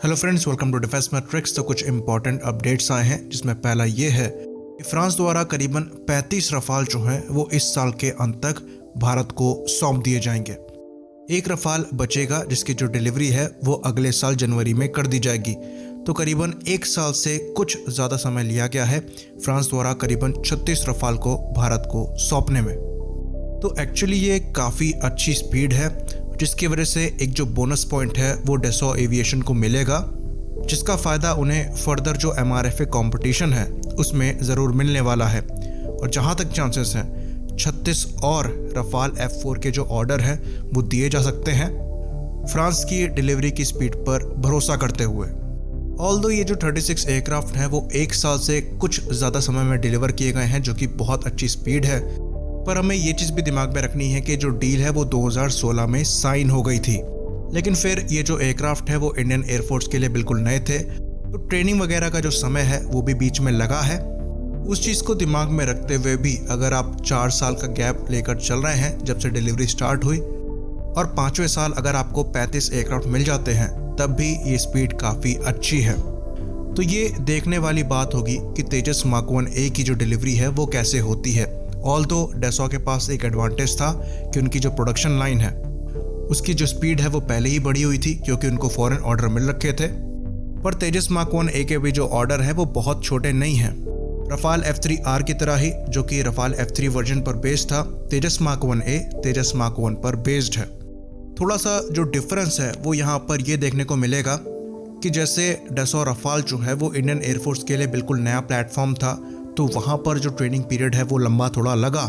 Hello friends, welcome to defence matrix. तो कुछ important updates आए हैं, जिसमें पहला ये है कि फ्रांस द्वारा करीबन 35 रफाल जो हैं वो इस साल के अंत तक भारत को सौंप दिए जाएंगे। एक रफाल बचेगा जिसकी जो डिलीवरी है वो अगले साल जनवरी में कर दी जाएगी। तो करीबन एक साल से कुछ ज़्यादा समय लिया गया है फ्रांस द्वारा करीबन 36 रफाल को भारत को सौंपने में। तो एक्चुअली ये काफ़ी अच्छी स्पीड है, जिसकी वजह से एक जो बोनस पॉइंट है वो डैसॉ एविएशन को मिलेगा, जिसका फ़ायदा उन्हें फर्दर जो MRFA कंपटीशन है उसमें ज़रूर मिलने वाला है। और जहाँ तक चांसेस हैं 36 और रफाल F4 के जो ऑर्डर हैं वो दिए जा सकते हैं फ्रांस की डिलीवरी की स्पीड पर भरोसा करते हुए। ऑल्दो ये जो 36 एयरक्राफ्ट हैं वो एक साल से कुछ ज़्यादा समय में डिलीवर किए गए हैं, जो कि बहुत अच्छी स्पीड है। पर हमें ये चीज़ भी दिमाग में रखनी है कि जो डील है वो 2016 में साइन हो गई थी, लेकिन फिर ये जो एयरक्राफ्ट है वो इंडियन एयरफोर्स के लिए बिल्कुल नए थे, तो ट्रेनिंग वगैरह का जो समय है वो भी बीच में लगा है। उस चीज़ को दिमाग में रखते हुए भी अगर आप 4 साल का गैप लेकर चल रहे हैं जब से डिलीवरी स्टार्ट हुई, और 5वें साल अगर आपको 35 एयरक्राफ्ट मिल जाते हैं, तब भी ये स्पीड काफ़ी अच्छी है। तो ये देखने वाली बात होगी कि तेजस मार्क 1A की जो डिलीवरी है वो कैसे होती है। ऑल्दो डैसॉ के पास एक एडवांटेज था कि उनकी जो प्रोडक्शन लाइन है उसकी जो स्पीड है वो पहले ही बढ़ी हुई थी, क्योंकि उनको फॉरेन ऑर्डर मिल रखे थे। पर तेजस मार्क 1A के भी जो ऑर्डर है वो बहुत छोटे नहीं हैं। रफाल F3R की तरह ही, जो कि रफाल F3 वर्जन पर बेस्ड था, तेजस मार्क 1A तेजस मार्क 1 पर बेस्ड है। थोड़ा सा जो डिफरेंस है वो यहाँ पर ये देखने को मिलेगा कि जैसे डैसॉ रफाल जो है वो इंडियन एयरफोर्स के लिए बिल्कुल नया प्लेटफॉर्म था, तो वहाँ पर जो ट्रेनिंग पीरियड है वो लंबा थोड़ा लगा।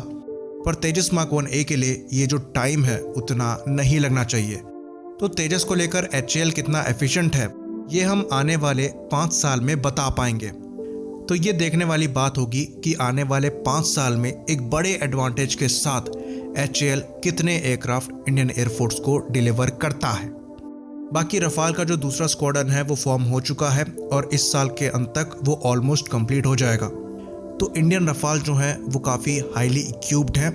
पर तेजस मार्क 1A के लिए ये जो टाइम है उतना नहीं लगना चाहिए। तो तेजस को लेकर HAL कितना एफिशिएंट है ये हम आने वाले 5 साल में बता पाएंगे। तो ये देखने वाली बात होगी कि आने वाले 5 साल में एक बड़े एडवांटेज के साथ HAL कितने एयरक्राफ्ट इंडियन एयरफोर्स को डिलीवर करता है। बाकी रफाल का जो दूसरा स्क्वाड्रन है वो फॉर्म हो चुका है और इस साल के अंत तक वो ऑलमोस्ट कंप्लीट हो जाएगा। तो इंडियन रफाल जो हैं वो काफ़ी हाईली इक्विप्ड हैं।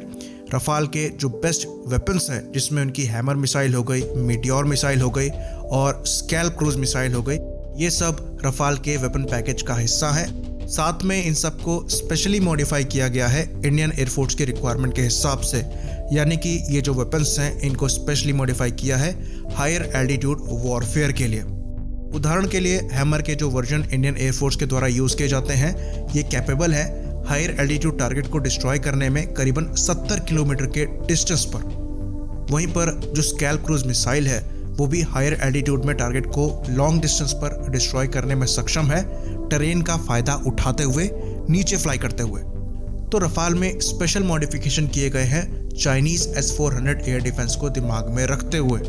रफाल के जो बेस्ट वेपन्स हैं, जिसमें उनकी हैमर मिसाइल हो गई, मीटियोर मिसाइल हो गई और स्कैल्प क्रूज मिसाइल हो गई, ये सब रफाल के वेपन पैकेज का हिस्सा है। साथ में इन सब को स्पेशली मॉडिफाई किया गया है इंडियन एयरफोर्स के रिक्वायरमेंट के हिसाब से, यानी कि ये जो वेपन्स हैं इनको स्पेशली मॉडिफाई किया है हायर एल्टीट्यूड वॉरफेयर के लिए। उदाहरण के लिए हैमर के जो वर्जन इंडियन एयरफोर्स के द्वारा यूज़ किए जाते हैं, ये कैपेबल है हायर एल्टीट्यूड टारगेट को डिस्ट्रॉय करने में करीबन 70 किलोमीटर के डिस्टेंस पर। वहीं पर जो स्कैल्प क्रूज मिसाइल है वो भी हायर एल्टीट्यूड में टारगेट को लॉन्ग डिस्टेंस पर डिस्ट्रॉय करने में सक्षम है, टेरेन का फ़ायदा उठाते हुए, नीचे फ्लाई करते हुए। तो रफाल में स्पेशल मॉडिफिकेशन किए गए हैं चाइनीज़ S-400 एयर डिफेंस को दिमाग में रखते हुए।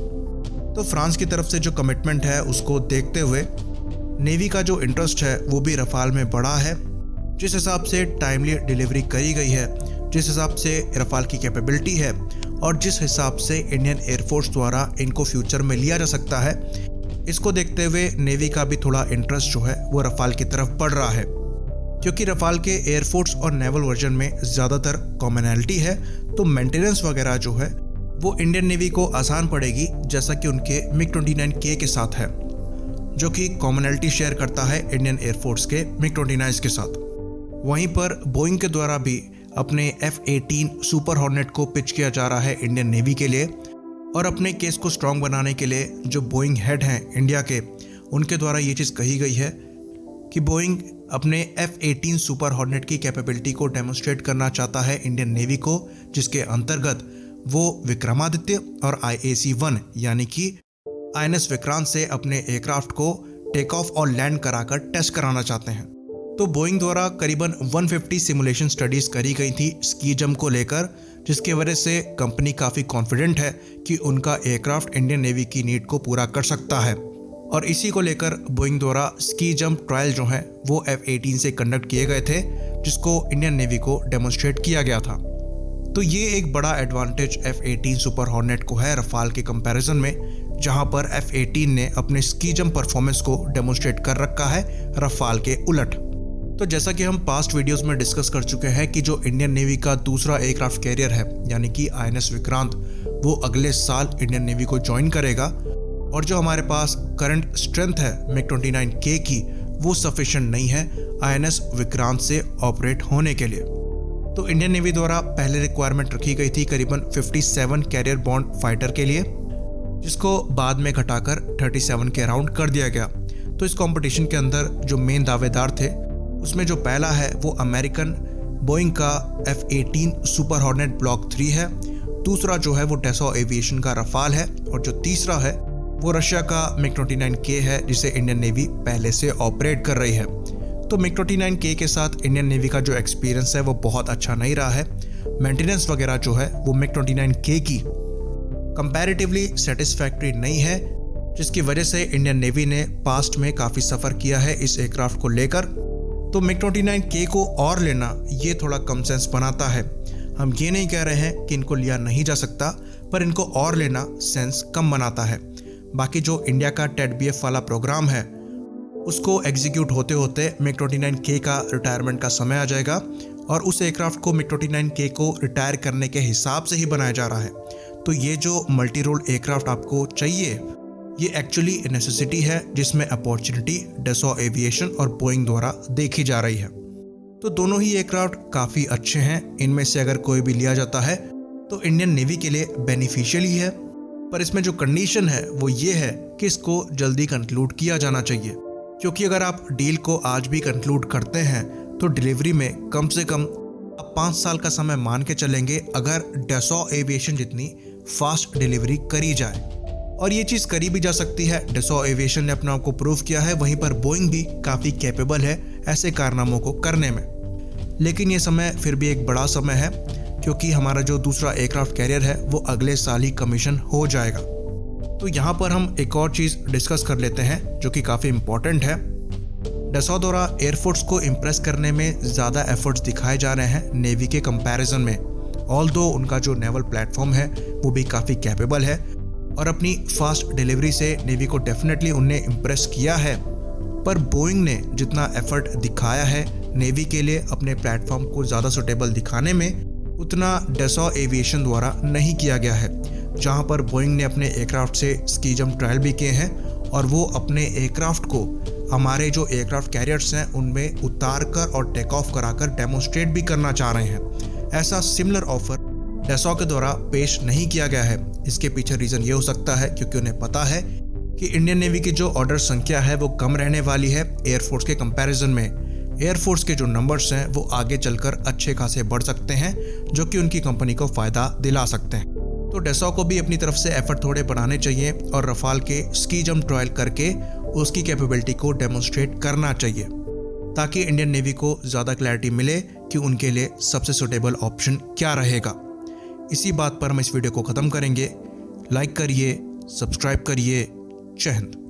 तो फ्रांस की तरफ से जो कमिटमेंट है उसको देखते हुए नेवी का जो इंटरेस्ट है वो भी रफाल में बढ़ा है। जिस हिसाब से टाइमली डिलीवरी करी गई है, जिस हिसाब से रफाल की कैपेबिलिटी है और जिस हिसाब से इंडियन एयरफोर्स द्वारा इनको फ्यूचर में लिया जा सकता है, इसको देखते हुए नेवी का भी थोड़ा इंटरेस्ट जो है वो रफाल की तरफ बढ़ रहा है। क्योंकि रफाल के एयरफोर्स और नेवल वर्जन में ज़्यादातर कॉमनैलिटी है, तो मेंटेनेंस वगैरह जो है वो इंडियन नेवी को आसान पड़ेगी, जैसा कि उनके MiG-29K के साथ है, जो कि कॉमनैलिटी शेयर करता है इंडियन एयरफोर्स के MiG-29 के साथ। वहीं पर बोइंग के द्वारा भी अपने F-18 सुपर हॉर्नेट को पिच किया जा रहा है इंडियन नेवी के लिए, और अपने केस को स्ट्रॉन्ग बनाने के लिए जो बोइंग हेड हैं इंडिया के, उनके द्वारा ये चीज़ कही गई है कि बोइंग अपने F-18 सुपर हॉर्नेट की कैपेबिलिटी को डेमोन्स्ट्रेट करना चाहता है इंडियन नेवी को, जिसके अंतर्गत वो विक्रमादित्य और IAC-1 यानी कि INS विक्रांत से अपने एयरक्राफ्ट को टेक ऑफ और लैंड कराकर टेस्ट कराना चाहते हैं। तो बोइंग द्वारा करीबन 150 सिमुलेशन स्टडीज़ करी गई थी स्की जंप को लेकर, जिसकी वजह से कंपनी काफ़ी कॉन्फिडेंट है कि उनका एयरक्राफ्ट इंडियन नेवी की नीड को पूरा कर सकता है। और इसी को लेकर बोइंग द्वारा स्की जंप ट्रायल जो है वो F-18 से कंडक्ट किए गए थे, जिसको इंडियन नेवी को डेमोन्स्ट्रेट किया गया था। तो ये एक बड़ा एडवांटेज F-18 सुपर हॉर्नेट को है रफाल के कंपैरिजन में, जहां पर F-18 ने अपने स्की जंप परफॉर्मेंस को डेमोन्स्ट्रेट कर रखा है रफाल के उलट। तो जैसा कि हम पास्ट वीडियोस में डिस्कस कर चुके हैं कि जो इंडियन नेवी का दूसरा एयरक्राफ्ट कैरियर है यानी कि INS विक्रांत, वो अगले साल इंडियन नेवी को ज्वाइन करेगा और जो हमारे पास करंट स्ट्रेंथ है MiG-29K की वो सफिशिएंट नहीं है INS विक्रांत से ऑपरेट होने के लिए। तो इंडियन नेवी द्वारा पहले रिक्वायरमेंट रखी गई थी करीबन 57 कैरियर बॉन्ड फाइटर के लिए, जिसको बाद में घटाकर 37 के अराउंड कर दिया गया। तो इस कंपटीशन के अंदर जो मेन दावेदार थे उसमें जो पहला है वो अमेरिकन बोइंग का F-18 सुपर हॉर्नेट ब्लॉक 3 है, दूसरा जो है वो डैसॉ एविएशन का रफाल है, और जो तीसरा है वो रशिया का MiG-29K है जिसे इंडियन नेवी पहले से ऑपरेट कर रही है। तो MiG-29K के साथ इंडियन नेवी का जो एक्सपीरियंस है वो बहुत अच्छा नहीं रहा है। मेंटेनेंस वगैरह जो है वो MiG-29K की कंपैरेटिवली सेटिस्फैक्टरी नहीं है, जिसकी वजह से इंडियन नेवी ने पास्ट में काफ़ी सफ़र किया है इस एयरक्राफ्ट को लेकर। तो MiG-29K को और लेना ये थोड़ा कम सेंस बनाता है। हम ये नहीं कह रहे हैं कि इनको लिया नहीं जा सकता, पर इनको और लेना सेंस कम बनाता है। बाकी जो इंडिया का TED-BF वाला प्रोग्राम है उसको एग्जीक्यूट होते होते MiG-29K का रिटायरमेंट का समय आ जाएगा, और उस एयरक्राफ्ट को MiG-29K को रिटायर करने के हिसाब से ही बनाया जा रहा है। तो ये जो मल्टी रोल एयरक्राफ्ट आपको चाहिए ये एक्चुअली नेसेसिटी है, जिसमें अपॉर्चुनिटी डैसॉ एविएशन और बोइंग द्वारा देखी जा रही है। तो दोनों ही एयरक्राफ्ट काफ़ी अच्छे हैं। इनमें से अगर कोई भी लिया जाता है तो इंडियन नेवी के लिए बेनिफिशियल ही है, पर इसमें जो कंडीशन है वो ये है कि इसको जल्दी कंक्लूड किया जाना चाहिए, क्योंकि अगर आप डील को आज भी कंक्लूड करते हैं तो डिलीवरी में से कम आप 5 साल का समय मान के चलेंगे अगर डैसॉ एविएशन जितनी फास्ट डिलीवरी करी जाए। और ये चीज़ करी भी जा सकती है। डैसॉ एविएशन ने अपना आप को प्रूव किया है, वहीं पर बोइंग भी काफ़ी कैपेबल है ऐसे कारनामों को करने में। लेकिन ये समय फिर भी एक बड़ा समय है, क्योंकि हमारा जो दूसरा एयरक्राफ्ट कैरियर है वो अगले साल ही कमीशन हो जाएगा। तो यहाँ पर हम एक और चीज़ डिस्कस कर लेते हैं जो कि काफ़ी इम्पोर्टेंट है। डैसॉ द्वारा एयरफोर्स को इम्प्रेस करने में ज़्यादा एफर्ट्स दिखाए जा रहे हैं नेवी के कंपैरिजन में। ऑल्दो उनका जो नेवल प्लेटफॉर्म है वो भी काफ़ी कैपेबल है, और अपनी फास्ट डिलीवरी से नेवी को डेफिनेटली उनने इम्प्रेस किया है, पर बोइंग ने जितना एफर्ट दिखाया है नेवी के लिए अपने प्लेटफॉर्म को ज़्यादा सुटेबल दिखाने में, उतना डैसॉ एविएशन द्वारा नहीं किया गया है। जहां पर बोइंग ने अपने एयरक्राफ्ट से स्की जंप ट्रायल भी किए हैं, और वो अपने एयरक्राफ्ट को हमारे जो एयरक्राफ्ट कैरियर्स हैं उनमें उतार कर और टेक ऑफ कराकर डेमोन्स्ट्रेट भी करना चाह रहे हैं। ऐसा सिमिलर ऑफर डैसॉ के द्वारा पेश नहीं किया गया है। इसके पीछे रीज़न ये हो सकता है क्योंकि उन्हें पता है कि इंडियन नेवी की जो ऑर्डर संख्या है वो कम रहने वाली है एयरफोर्स के कंपैरिजन में। एयरफोर्स के जो नंबर्स हैं वो आगे चलकर अच्छे खासे बढ़ सकते हैं, जो कि उनकी कंपनी को फ़ायदा दिला सकते हैं। तो डैसॉ को भी अपनी तरफ से एफर्ट थोड़े बढ़ाने चाहिए और रफाल के स्की जंप ट्रायल करके उसकी कैपेबिलिटी को डेमोन्स्ट्रेट करना चाहिए, ताकि इंडियन नेवी को ज़्यादा क्लैरिटी मिले कि उनके लिए सबसे सुटेबल ऑप्शन क्या रहेगा। इसी बात पर हम इस वीडियो को ख़त्म करेंगे। लाइक करिए, सब्सक्राइब करिए। जय हिंद।